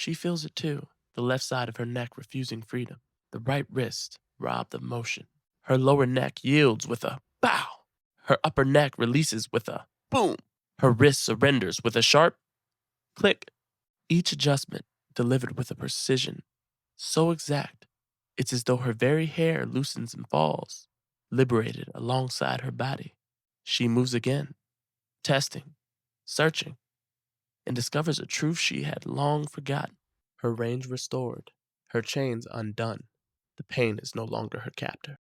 She feels it too, the left side of her neck refusing freedom, the right wrist robbed of motion. Her lower neck yields with a bow. Her upper neck releases with a boom. Her wrist surrenders with a sharp click. Each adjustment delivered with a precision so exact, it's as though her very hair loosens and falls, liberated alongside her body. She moves again, testing, searching, and discovers a truth she had long forgotten. Her range restored, her chains undone. The pain is no longer her captor.